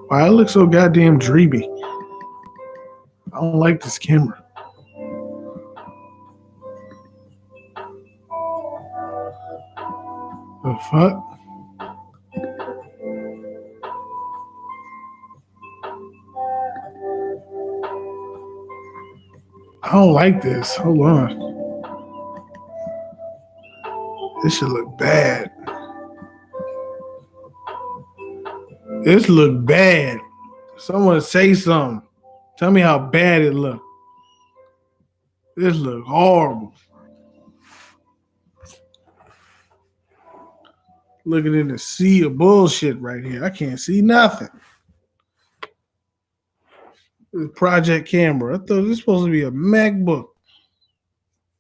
Why it looks so goddamn dreamy? I don't like this camera. The fuck? I don't like this. Hold on. This should look bad. This look bad. Someone say something. Tell me how bad it look. This look horrible. Looking in the sea of bullshit right here. I can't see nothing. This project camera. I thought this was supposed to be a MacBook.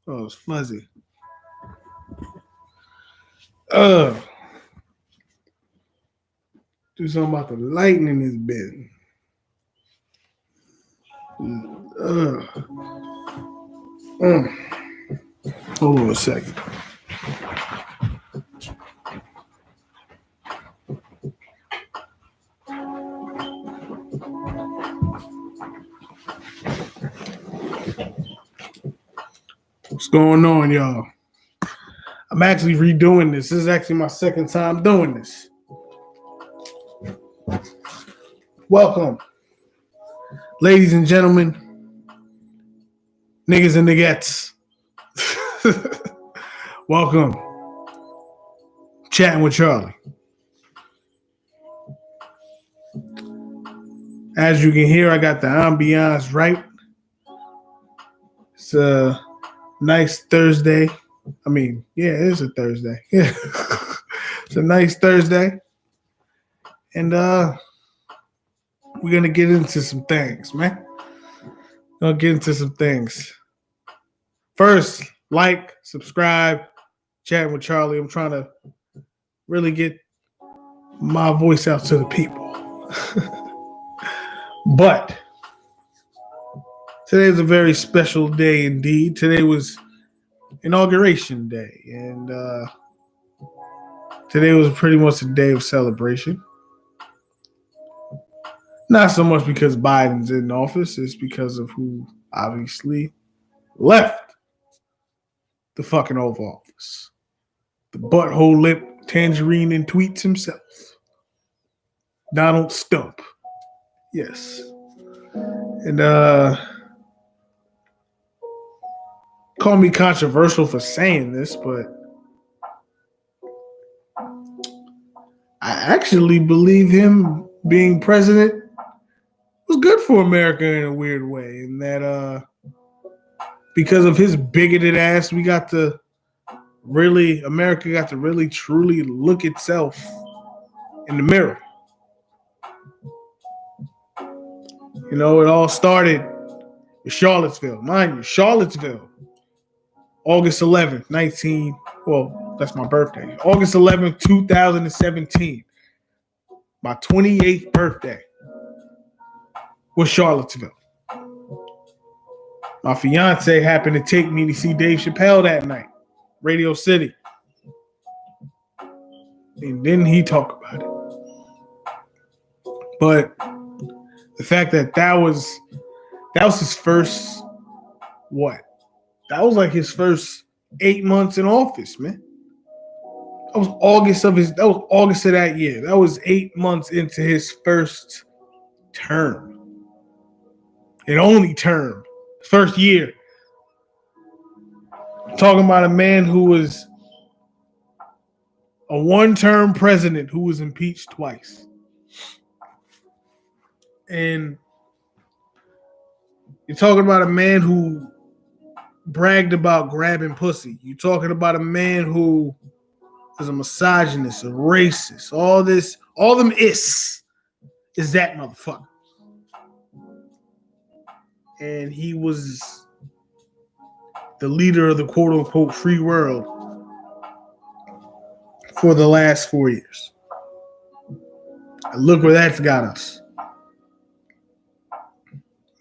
Oh, it's fuzzy. Do something about the lighting in this bed. Hold on a second. What's going on, y'all? I'm actually redoing this. This is actually my second time doing this. Welcome, ladies and gentlemen, niggas and niggettes. Welcome. Chatting with Charlie. As you can hear, I got the ambiance right. It's a nice Thursday. I mean, yeah, it is a Thursday. Yeah. It's a nice Thursday. And we're gonna get into some things, man. Gonna get into some things. First, like, subscribe, Chatting with Charlie. I'm trying to really get my voice out to the people. But today is a very special day indeed. Today was Inauguration Day, and today was pretty much a day of celebration. Not so much because Biden's in office, it's because of who obviously left the fucking Oval Office. The butthole lip tangerine and tweets himself. Donald Stump. Yes. And call me controversial for saying this, but I actually believe him being president was good for America in a weird way. And that because of his bigoted ass, America got to really truly look itself in the mirror. You know, it all started in Charlottesville. Mind you, Charlottesville. August 11th, that's my birthday. August 11th, 2017. My 28th birthday was Charlottesville. My fiance happened to take me to see Dave Chappelle that night, Radio City. And didn't he talk about it? But the fact that was his first, that was like his first 8 months in office, man. That was August of that year. That was 8 months into his first term. And only term. First year. I'm talking about a man who was a one-term president who was impeached twice. And you're talking about a man who bragged about grabbing pussy. You're talking about a man who is a misogynist, a racist, all them is that motherfucker. And he was the leader of the quote-unquote free world for the last 4 years. And look where that's got us.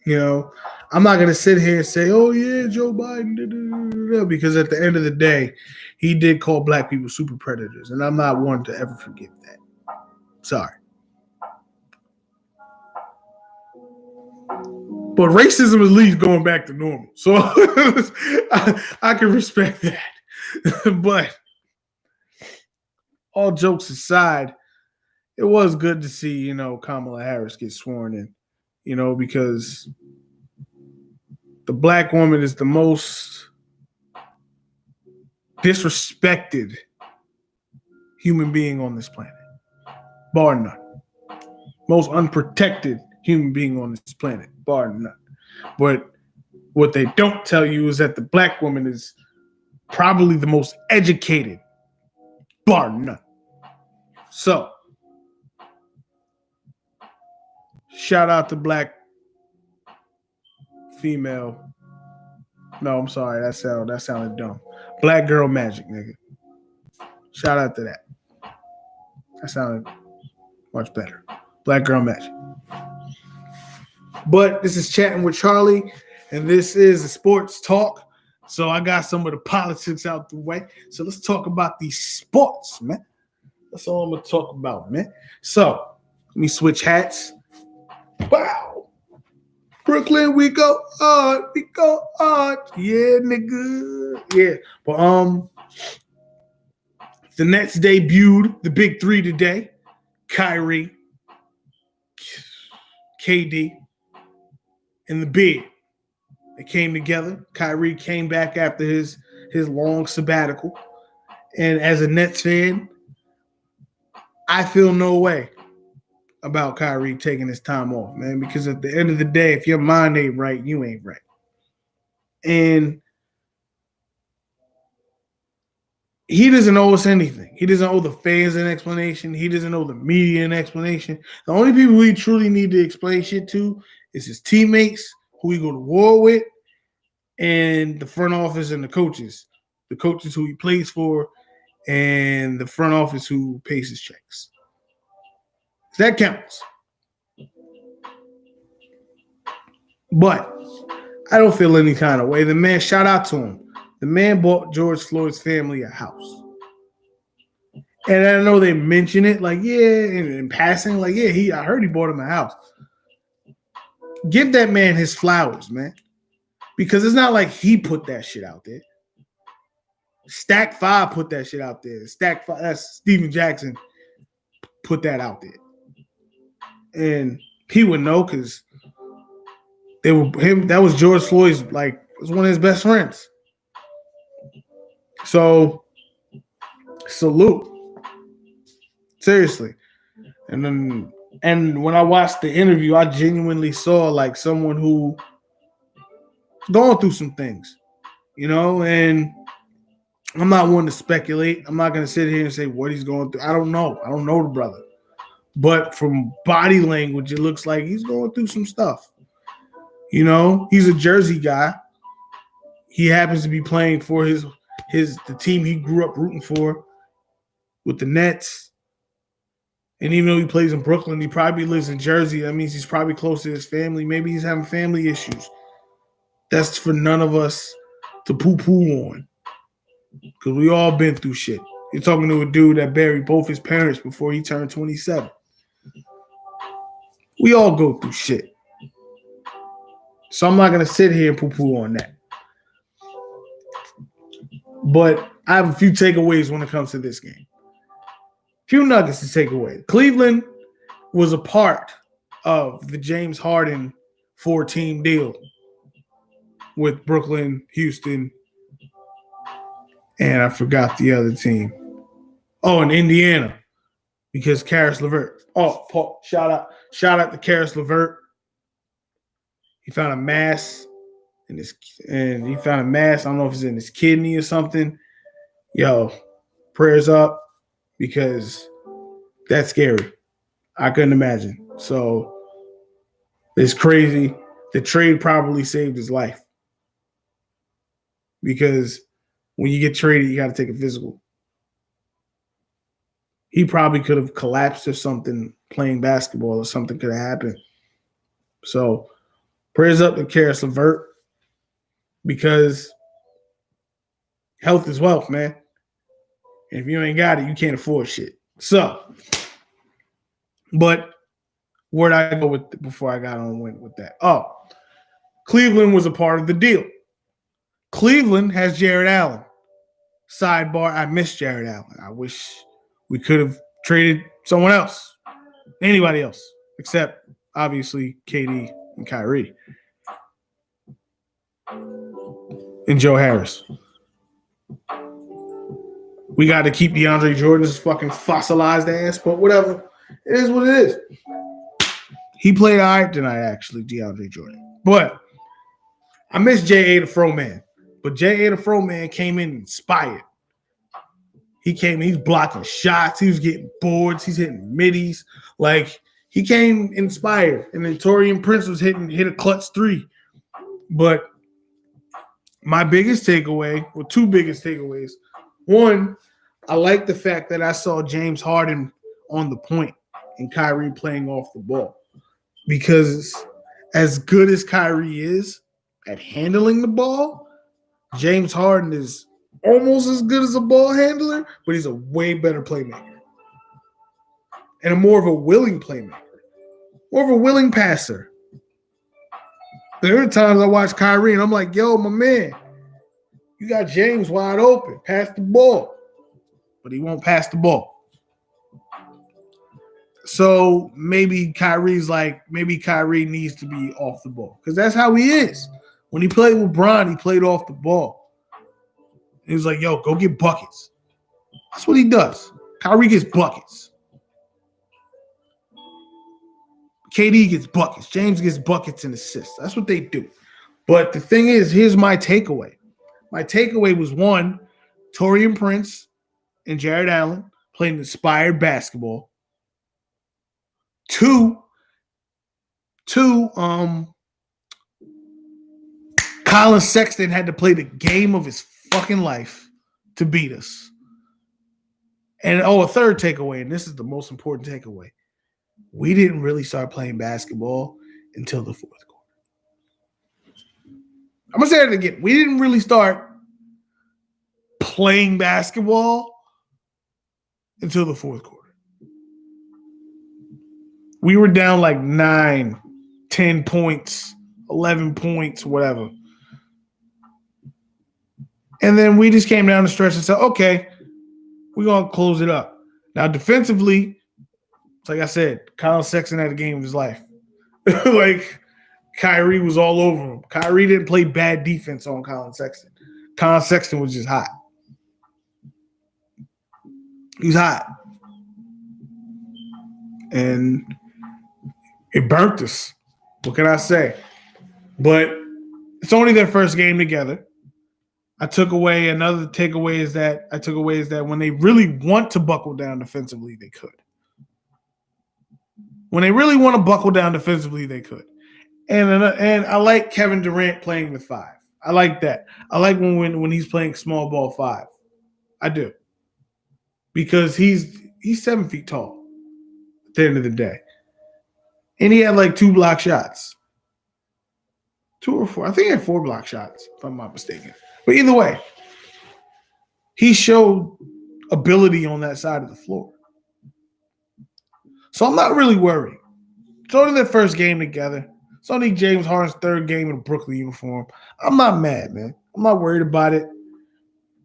You know, I'm not going to sit here and say, oh, yeah, Joe Biden, because at the end of the day, he did call black people super predators, and I'm not one to ever forget that. Sorry. But racism is at least going back to normal. So I can respect that. But all jokes aside, it was good to see, Kamala Harris get sworn in, because the black woman is the most disrespected human being on this planet, bar none. Most unprotected human being on this planet, bar none. But what they don't tell you is that the black woman is probably the most educated, bar none. So, shout out to black female. No, I'm sorry, that sounded dumb. Black girl magic, nigga. Shout out to that. That sounded much better. Black girl magic. But this is Chatting with Charlie, and this is a sports talk. So I got some of the politics out the way. So let's talk about these sports, man. That's all I'm going to talk about, man. So let me switch hats. Wow. Brooklyn, we go hard. We go hard. Yeah, nigga. Yeah. But the Nets debuted the big three today. Kyrie, KD, and the big. They came together. Kyrie came back after his long sabbatical. And as a Nets fan, I feel no way about Kyrie taking his time off, man, because at the end of the day, if your mind ain't right, you ain't right. And he doesn't owe us anything. He doesn't owe the fans an explanation. He doesn't owe the media an explanation. The only people we truly need to explain shit to is his teammates, who he go to war with, and the front office and the coaches who he plays for, and the front office who pays his checks. That counts. But I don't feel any kind of way. The man, shout out to him. The man bought George Floyd's family a house. And I know they mention it like, yeah, in passing, like, yeah, I heard he bought him a house. Give that man his flowers, man. Because it's not like he put that shit out there. Stack 5 put that shit out there. Stack 5, that's Steven Jackson put that out there. And he would know because they were him. That was George Floyd's, like, was one of his best friends. So salute. Seriously. And when I watched the interview, I genuinely saw like someone who going through some things, and I'm not one to speculate. I'm not going to sit here and say what he's going through. I don't know. I don't know the brother. But from body language, it looks like he's going through some stuff. He's a Jersey guy. He happens to be playing for the team he grew up rooting for with the Nets. And even though he plays in Brooklyn, he probably lives in Jersey. That means he's probably close to his family. Maybe he's having family issues. That's for none of us to poo-poo on. Because we all been through shit. You're talking to a dude that buried both his parents before he turned 27. We all go through shit. So I'm not going to sit here and poo-poo on that. But I have a few takeaways when it comes to this game. Few nuggets to take away. Cleveland was a part of the James Harden 4-team deal with Brooklyn, Houston, and I forgot the other team. Oh, and Indiana, because Karis LeVert. Oh, Paul, shout out to Karis LeVert. He found a mass I don't know if it's in his kidney or something. Yo, prayers up, because that's scary. I couldn't imagine. So it's crazy. The trade probably saved his life, because when you get traded, you got to take a physical. He probably could have collapsed or something playing basketball, or something could have happened. So Prayers up to Karis LeVert because health is wealth, man. And if you ain't got it, you can't afford shit. So, but where'd I go with before I got on with that? Oh, Cleveland was a part of the deal. Cleveland has Jared Allen. Sidebar, I miss Jared Allen. I wish we could have traded someone else. Anybody else. Except, obviously, KD and Kyrie. And Joe Harris. We got to keep DeAndre Jordan's fucking fossilized ass, but whatever. It is what it is. He played all right tonight, actually, DeAndre Jordan. But I miss J.A. the Fro Man. But J.A. the Fro Man came in inspired. He's blocking shots. He was getting boards. He's hitting middies. Like, he came inspired. And then Taurean Prince was hit a clutch 3. But my biggest takeaway, well, 2 biggest takeaways. One, I like the fact that I saw James Harden on the point and Kyrie playing off the ball. Because as good as Kyrie is at handling the ball, James Harden is almost as good as a ball handler, but he's a way better playmaker. And a more of a willing playmaker. More of a willing passer. There are times I watch Kyrie and I'm like, yo, my man, you got James wide open. Pass the ball. But he won't pass the ball. So maybe Kyrie needs to be off the ball. Because that's how he is. When he played with Bron, he played off the ball. He was like, yo, go get buckets. That's what he does. Kyrie gets buckets. KD gets buckets. James gets buckets and assists. That's what they do. But the thing is, here's my takeaway. My takeaway was 1, Taurean Prince and Jared Allen playing inspired basketball. 2, Colin Sexton had to play the game of his fucking life to beat us. And a third takeaway, and this is the most important takeaway. We didn't really start playing basketball until the 4th quarter. I'm going to say it again. We didn't really start playing basketball until the 4th quarter. We were down like 9, 10 points, 11 points, whatever. And then we just came down the stretch and said, okay, we're going to close it up. Now, defensively, like I said, Colin Sexton had a game of his life. Like, Kyrie was all over him. Kyrie didn't play bad defense on Colin Sexton. Colin Sexton was just hot. He was hot. And it burnt us. What can I say? But it's only their first game together. Another takeaway is that when they really want to buckle down defensively, they could. When they really want to buckle down defensively, they could. And I like Kevin Durant playing the 5. I like that. I like when he's playing small ball 5. I do. Because he's 7 feet tall at the end of the day. And he had like 2 block shots. 2 or 4. I think he had 4 block shots, if I'm not mistaken. But either way, he showed ability on that side of the floor. So I'm not really worried. It's only their first game together. It's only James Harden's 3rd game in a Brooklyn uniform. I'm not mad, man. I'm not worried about it.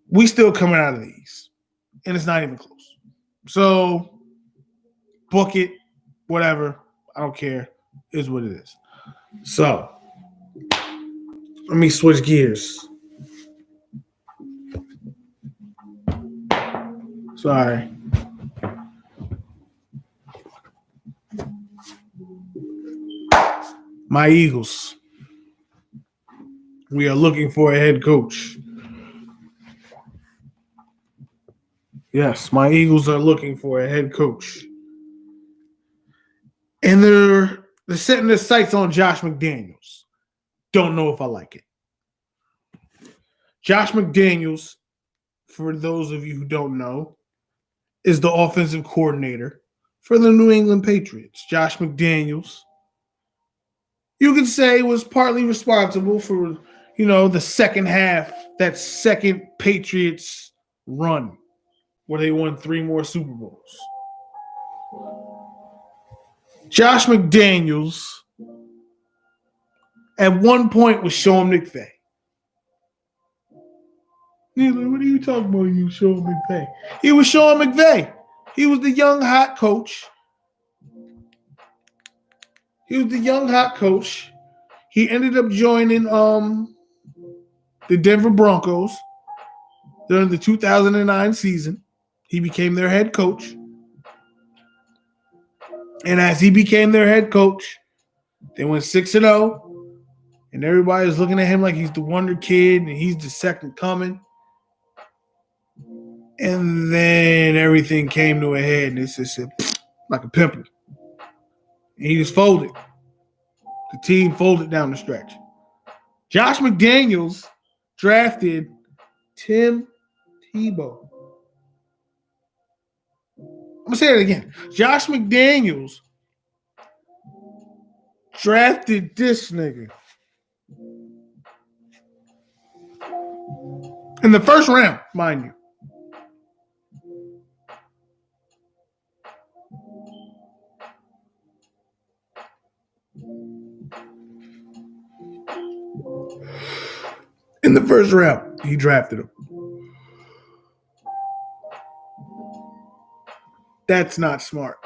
We still coming out of these. And it's not even close. So, book it. Whatever. I don't care. It is what it is. So, let me switch gears. Sorry. My Eagles. We are looking for a head coach. Yes, my Eagles are looking for a head coach. And they're setting their sights on Josh McDaniels. Don't know if I like it. Josh McDaniels, for those of you who don't know, is the offensive coordinator for the New England Patriots. Josh McDaniels you could say was partly responsible for, the second half, that second Patriots run where they won 3 more Super Bowls. Josh McDaniels at one point was Sean McVay. Neither, what are you talking about, you Sean McVay? He was Sean McVay. He was the young hot coach. He ended up joining the Denver Broncos during the 2009 season. He became their head coach. And as he became their head coach, they went 6-0. And everybody was looking at him like he's the wonder kid and he's the second coming. And then everything came to a head and it's just like a pimple. And he just folded. The team folded down the stretch. Josh McDaniels drafted Tim Tebow. I'm going to say it again. Josh McDaniels drafted this nigga in the first round, mind you. In the first round, he drafted him. That's not smart.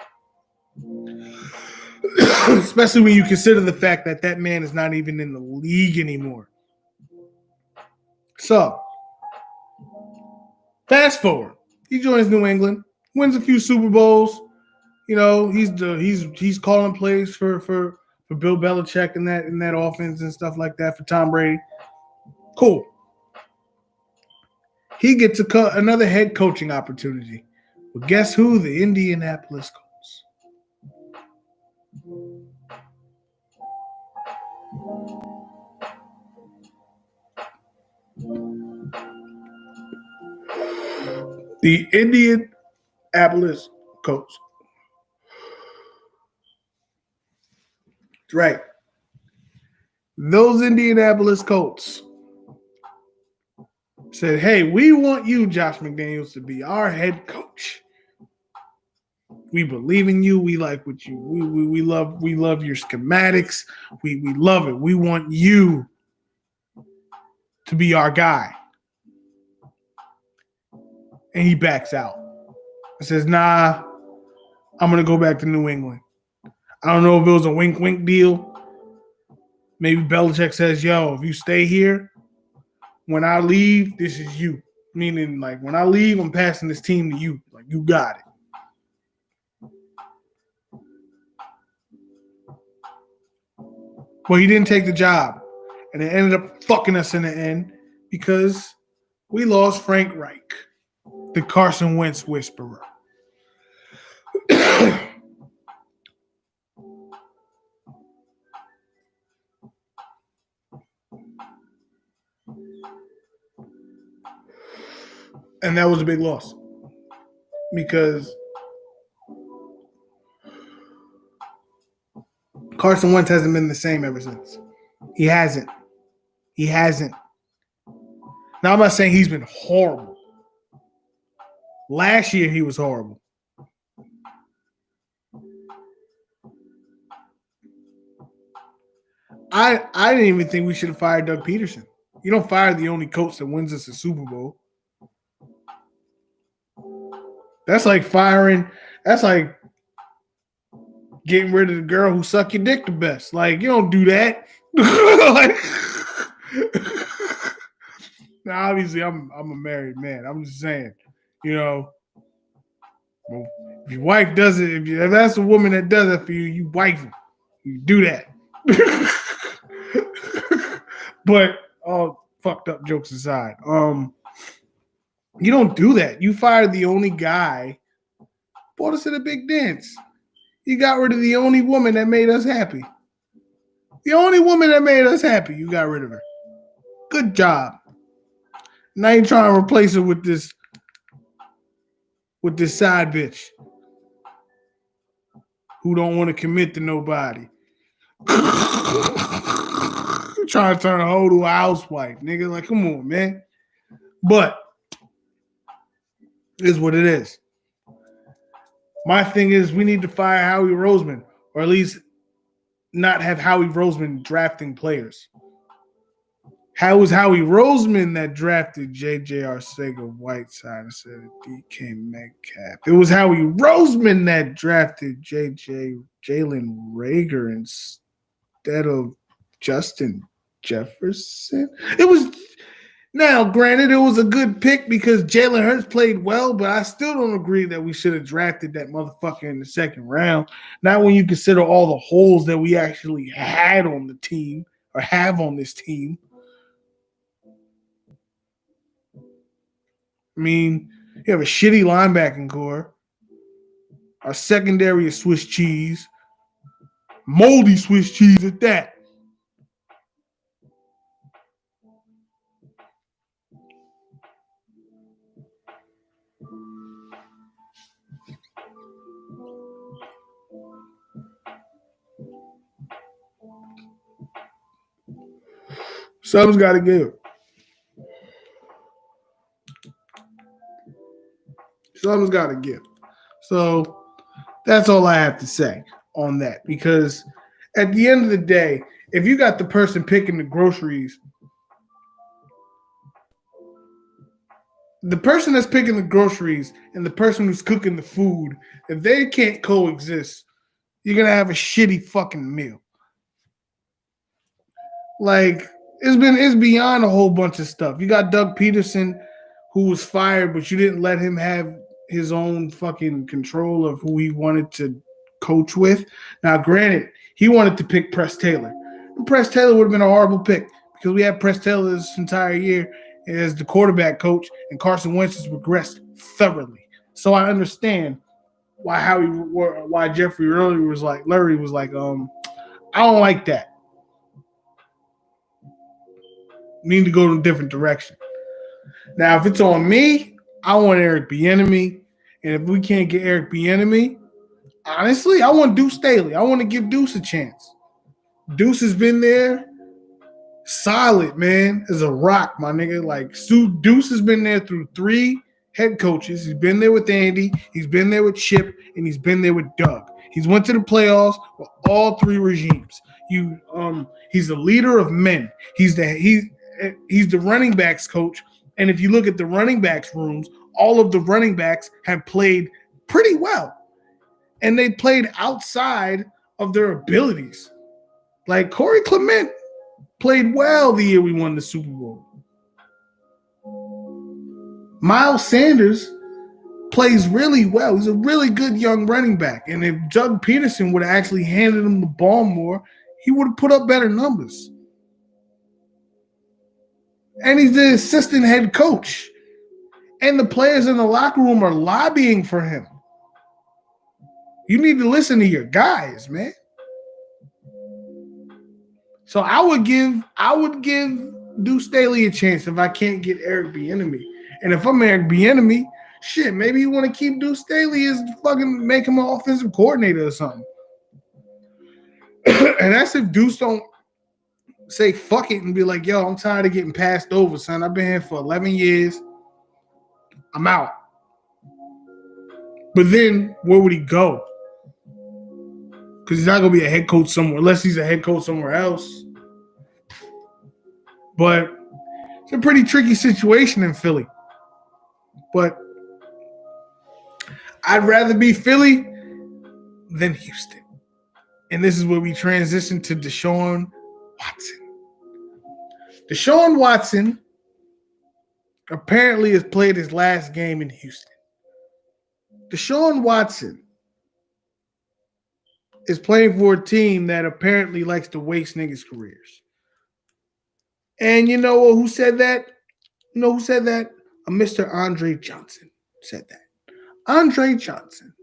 Especially when you consider the fact that that man is not even in the league anymore. So, fast forward. He joins New England, wins a few Super Bowls. He's calling plays for Bill Belichick in that offense and stuff like that for Tom Brady. Cool. He gets another head coaching opportunity. But guess who? The Indianapolis Colts. The Indianapolis Colts. That's right. Those Indianapolis Colts said, hey, we want you, Josh McDaniels, to be our head coach. We believe in you. We like what you. We love your schematics. We love it. We want you to be our guy. And he backs out. He says, nah, I'm gonna go back to New England. I don't know if it was a wink deal. Maybe Belichick says, yo, if you stay here, when I leave, this is you. Meaning, like, when I leave, I'm passing this team to you. Like, you got it. Well, he didn't take the job. And it ended up fucking us in the end because we lost Frank Reich, the Carson Wentz whisperer. And that was a big loss because Carson Wentz hasn't been the same ever since. He hasn't. Now, I'm not saying he's been horrible. Last year, he was horrible. I didn't even think we should have fired Doug Peterson. You don't fire the only coach that wins us a Super Bowl. That's like getting rid of the girl who sucked your dick the best. Like, you don't do that. Now, obviously, I'm a married man. I'm just saying, if your wife does it, if that's a woman that does it for you, you wife her. You do that. But all fucked up jokes aside, you don't do that. You fired the only guy, brought us to the big dance. You got rid of the only woman that made us happy. The only woman that made us happy, you got rid of her. Good job. Now you're trying to replace her with this side bitch who don't want to commit to nobody. Trying to turn a hoe to a housewife, nigga. Like, come on, man. But it is what it is. My thing is we need to fire Howie Roseman, or at least not have Howie Roseman drafting players. How was Howie Roseman that drafted J.J. Arcega-Whiteside instead of DK Metcalf? It was Howie Roseman that drafted Jalen Reagor instead of Justin Jefferson. It was now, granted, it was a good pick because Jalen Hurts played well, but I still don't agree that we should have drafted that motherfucker in the second round. Not when you consider all the holes that we actually had on the team or have on this team. I mean, you have a shitty linebacking core. Our secondary is Swiss cheese. Moldy Swiss cheese at that. Something's got to give. Something's got to give. So that's all I have to say on that. Because at the end of the day, if you got the person picking the groceries, the person that's picking the groceries and the person who's cooking the food, if they can't coexist, you're going to have a shitty fucking meal. Like, it's beyond a whole bunch of stuff. You got Doug Peterson, who was fired, but you didn't let him have his own fucking control of who he wanted to coach with. Now, granted, he wanted to pick Press Taylor. And Press Taylor would have been a horrible pick because we had Press Taylor this entire year as the quarterback coach, and Carson Wentz has regressed thoroughly. So I understand why Jeffrey Lurie was like, I don't like that. Need to go in a different direction. Now, if it's on me, I want Eric Bieniemy, and if we can't get Eric Bieniemy, honestly, I want Deuce Staley. I want to give Deuce a chance. Deuce has been there, solid, man, as a rock, my nigga. Like, Deuce has been there through 3 head coaches. He's been there with Andy, he's been there with Chip, and he's been there with Doug. He's went to the playoffs with all 3 regimes. He's the leader of men. He's the running backs coach. And if you look at the running backs rooms, all of the running backs have played pretty well. And they played outside of their abilities. Like Corey Clement played well the year we won the Super Bowl. Miles Sanders plays really well. He's a really good young running back. And if Doug Peterson would have actually handed him the ball more, he would have put up better numbers. And he's the assistant head coach. And the players in the locker room are lobbying for him. You need to listen to your guys, man. So I would give Deuce Staley a chance if I can't get Eric Bieniemy. And if I'm Eric Bieniemy, shit, maybe you want to keep Deuce Staley as fucking make him an offensive coordinator or something. And that's if Deuce don't say fuck it and be like, yo, I'm tired of getting passed over, son. I've been here for 11 years. I'm out. But then where would he go? Because he's not going to be a head coach somewhere, unless he's a head coach somewhere else. But it's a pretty tricky situation in Philly. But I'd rather be Philly than Houston. And this is where we transition to Deshaun Watson. Deshaun Watson apparently has played his last game in Houston. Deshaun Watson is playing for a team that apparently likes to waste niggas' careers. And you know who said that? You know who said that? A Mr. Andre Johnson said that. Andre Johnson.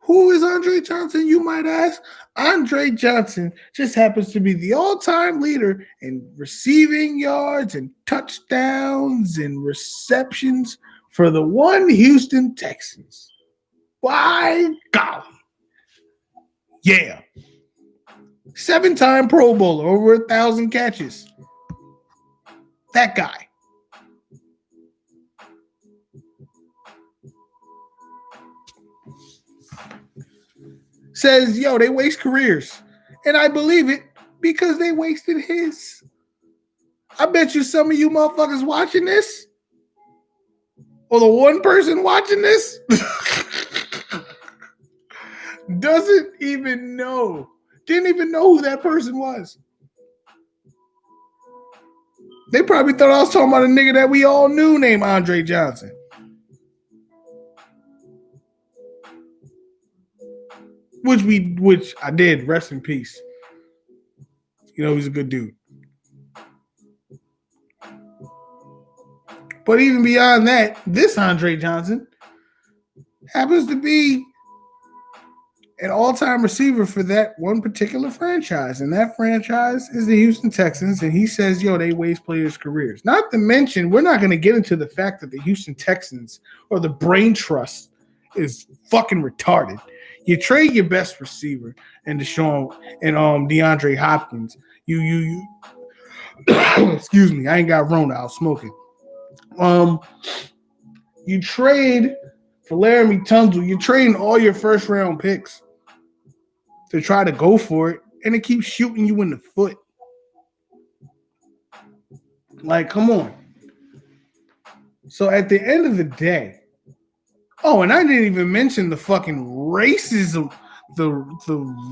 Who is Andre Johnson, you might ask? Andre Johnson just happens to be the all-time leader in receiving yards and touchdowns and receptions for the one Houston Texans. By golly. Yeah. 7-time Pro Bowler, over 1,000 catches. That guy. Says, yo, they waste careers. And I believe it because they wasted his. I bet you some of you motherfuckers watching this, or the one person watching this, doesn't even know, didn't even know who that person was. They probably thought I was talking about a nigga that we all knew named Andre Johnson. Which I did. Rest in peace. You know, he's a good dude. But even beyond that, this Andre Johnson happens to be an all-time receiver for that one particular franchise. And that franchise is the Houston Texans. And he says, yo, they waste players' careers. Not to mention, we're not going to get into the fact that the Houston Texans or the brain trust is fucking retarded. You trade your best receiver and Deshaun and DeAndre Hopkins. You excuse me, I ain't got Rona, I was smoking. You trade for Laramie Tunsil, you're trading all your first round picks to try to go for it, and it keeps shooting you in the foot. Like, come on. So at the end of the day, oh, and I didn't even mention the fucking racism, the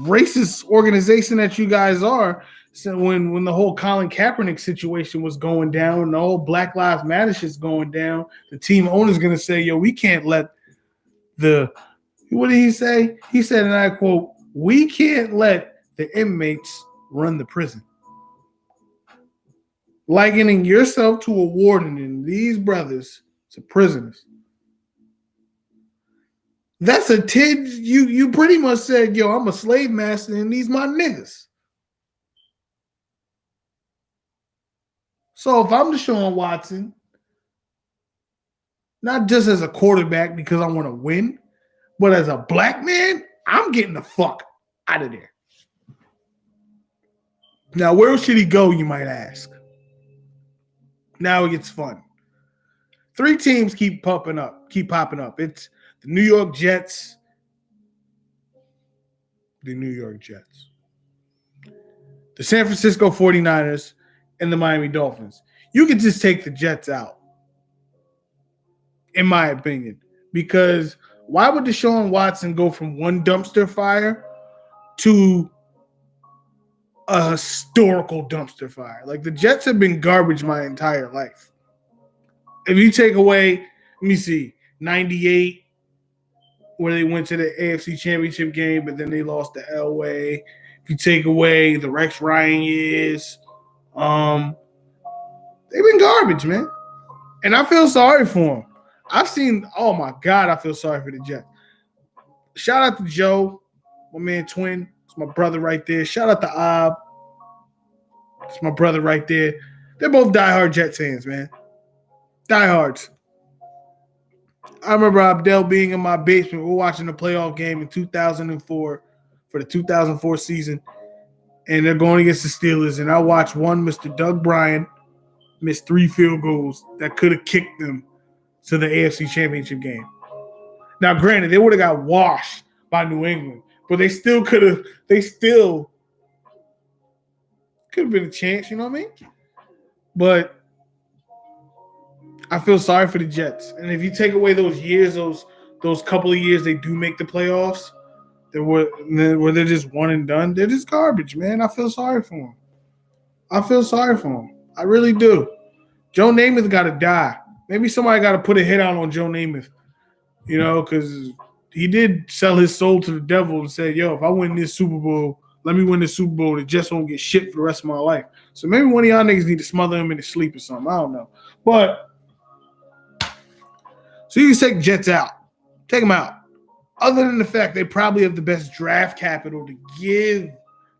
racist organization that you guys are. So when the whole Colin Kaepernick situation was going down, and the whole Black Lives Matter shit's going down, the team owner's gonna say, yo, we can't let what did he say? He said, and I quote, we can't let the inmates run the prison. Likening yourself to a warden and these brothers to prisoners. That's a tid. You pretty much said, yo, I'm a slave master and these my niggas. So if I'm Deshaun Watson, not just as a quarterback because I want to win, but as a black man, I'm getting the fuck out of there. Now, where should he go, you might ask? Now it gets fun. 3 teams keep popping up. It's the New York Jets, the San Francisco 49ers, and the Miami Dolphins. You could just take the Jets out, in my opinion, because why would Deshaun Watson go from one dumpster fire to a historical dumpster fire? Like, the Jets have been garbage my entire life. If you take away, let me see, 98, where they went to the AFC Championship game, but then they lost to Elway. If you take away the Rex Ryan years, they've been garbage, man. And I feel sorry for them. Oh my God, I feel sorry for the Jets. Shout out to Joe, my man Twin. It's my brother right there. Shout out to Ob. It's my brother right there. They're both diehard Jets fans, man. Diehards. I remember Abdel being in my basement. We're watching the playoff game in 2004 for the 2004 season, and they're going against the Steelers. And I watched Mr. Doug Bryan miss 3 field goals that could have kicked them to the AFC Championship game. Now, granted, they would have got washed by New England, but they still could have. They still could have been a chance. You know what I mean? But I feel sorry for the Jets. And if you take away those years, those couple of years they do make the playoffs, where they're just one and done, they're just garbage, man. I feel sorry for them. I really do. Joe Namath got to die. Maybe somebody got to put a hit out on Joe Namath, you know, because he did sell his soul to the devil and said, yo, if I win this Super Bowl, let me win this Super Bowl. The Jets won't get shit for the rest of my life. So maybe one of y'all niggas need to smother him in his sleep or something. I don't know. But so you can take Jets out. Take them out. Other than the fact they probably have the best draft capital to give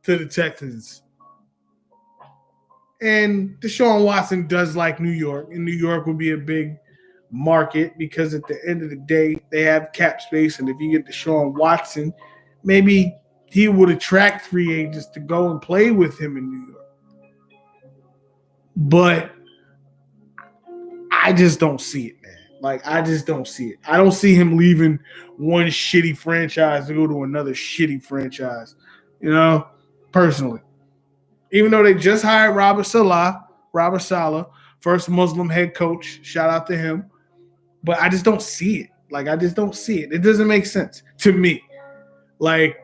to the Texans. And Deshaun Watson does like New York. And New York would be a big market because at the end of the day, they have cap space. And if you get Deshaun Watson, maybe he would attract free agents to go and play with him in New York. But I just don't see it, man. Like, I just don't see it. I don't see him leaving one shitty franchise to go to another shitty franchise, personally. Even though they just hired Robert Saleh, first Muslim head coach. Shout out to him. But I just don't see it. Like, I just don't see it. It doesn't make sense to me. Like,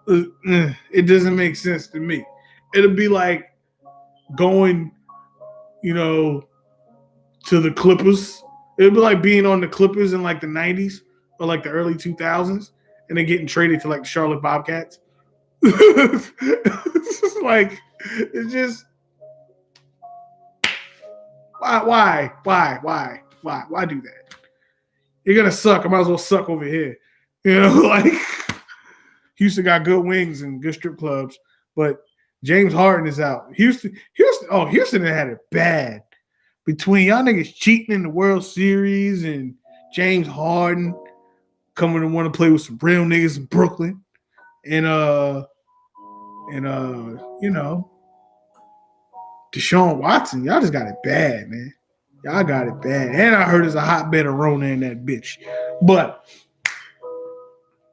it doesn't make sense to me. It'll be like going, to the Clippers. It'll be like being on the Clippers in like the 90s or like the early 2000s and then getting traded to like the Charlotte Bobcats. It's just why do that? You're gonna suck. I might as well suck over here. Like Houston got good wings and good strip clubs, but James Harden is out. Houston had it bad. Between y'all niggas cheating in the World Series and James Harden coming to want to play with some real niggas in Brooklyn. And Deshaun Watson, y'all just got it bad, man. Y'all got it bad. And I heard there's a hotbed of Rona in that bitch. But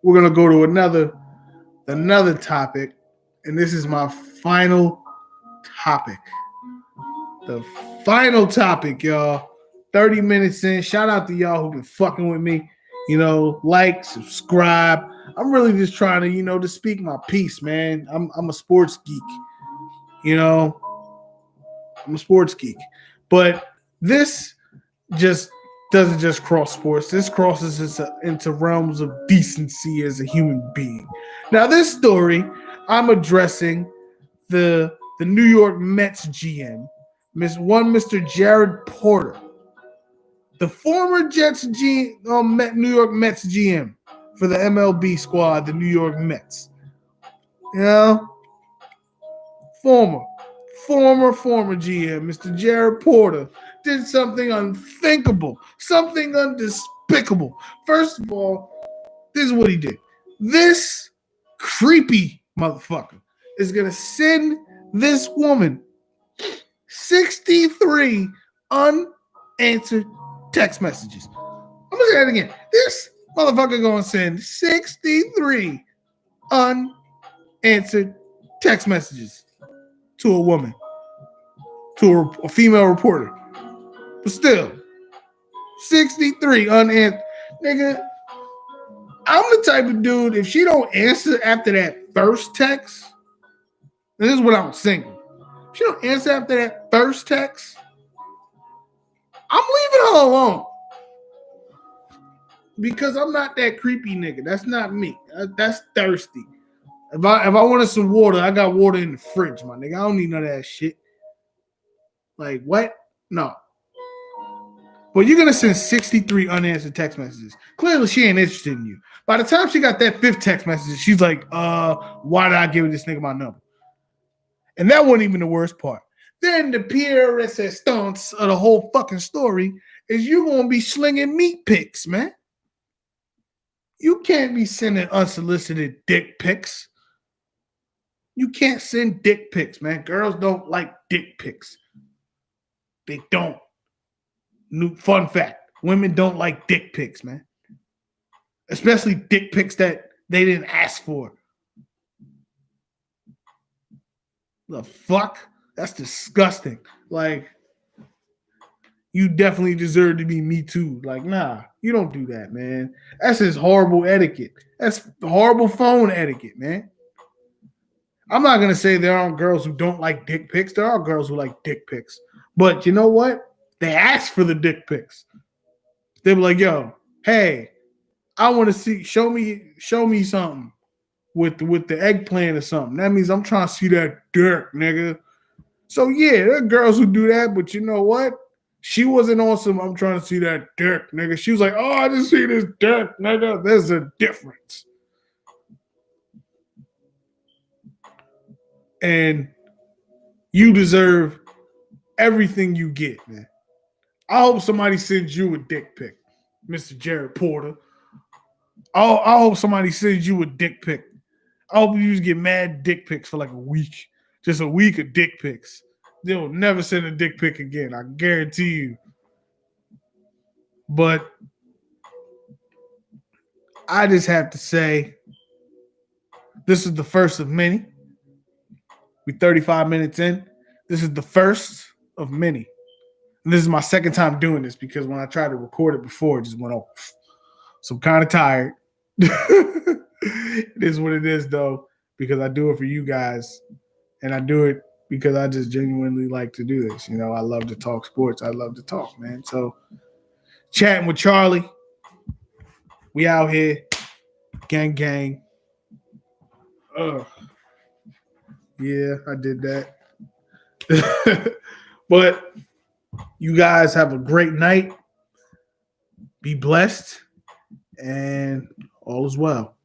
we're gonna go to another topic, and this is my final topic. The final topic, y'all. 30 minutes in. Shout out to y'all who've been fucking with me. Like, subscribe. I'm really just trying to, to speak my piece, man. I'm a sports geek. I'm a sports geek. But this just doesn't just cross sports. This crosses into realms of decency as a human being. Now, this story, I'm addressing the New York Mets GM, Mr. Jared Porter, the former New York Mets GM for the MLB squad, the New York Mets. Former GM, Mr. Jared Porter, did something unthinkable, something undespicable. First of all, this is what he did. This creepy motherfucker is going to send this woman 63 unanswered text messages. I'm going to say that again. This motherfucker going to send 63 unanswered text messages to a woman, to a female reporter. But still, 63 unanswered. Nigga, I'm the type of dude, if she don't answer after that first text, and this is when I'm single. If she don't answer after that first text, I'm leaving her alone. Because I'm not that creepy nigga. That's not me. That's thirsty. If I wanted some water, I got water in the fridge, my nigga. I don't need none of that shit. Like, what? No. But you're going to send 63 unanswered text messages. Clearly, she ain't interested in you. By the time she got that fifth text message, she's like, why did I give this nigga my number? And that wasn't even the worst part. Then the Pierre Resistance of the whole fucking story is you going to be slinging meat pics, man. You can't be sending unsolicited dick pics. You can't send dick pics, man. Girls don't like dick pics. They don't. New fun fact. Women don't like dick pics, man. Especially dick pics that they didn't ask for. The fuck? That's disgusting. Like, you definitely deserve to be Me Too. Like, nah, you don't do that, man. That's just horrible etiquette. That's horrible phone etiquette, man. I'm not going to say there aren't girls who don't like dick pics. There are girls who like dick pics. But you know what? They ask for the dick pics. They be like, yo, hey, I want to see, show me something with the eggplant or something. That means I'm trying to see that dick, nigga. So yeah, there are girls who do that, but you know what? She wasn't awesome. I'm trying to see that dick, nigga. She was like, oh, I just see this dick, nigga. There's a difference. And you deserve everything you get, man. I hope somebody sends you a dick pic, Mr. Jared Porter. I hope somebody sends you a dick pic. I hope you just get mad dick pics for like a week. Just a week of dick pics. They'll never send a dick pic again. I guarantee you. But I just have to say, this is the first of many. We're 35 minutes in. This is the first of many. And this is my second time doing this because when I tried to record it before, it just went off. So I'm kind of tired. It is what it is, though, because I do it for you guys. And I do it because I just genuinely like to do this. You know, I love to talk sports. I love to talk, man. So chatting with Charlie. We out here. Gang, gang. Yeah, I did that. But you guys have a great night. Be blessed. And all is well.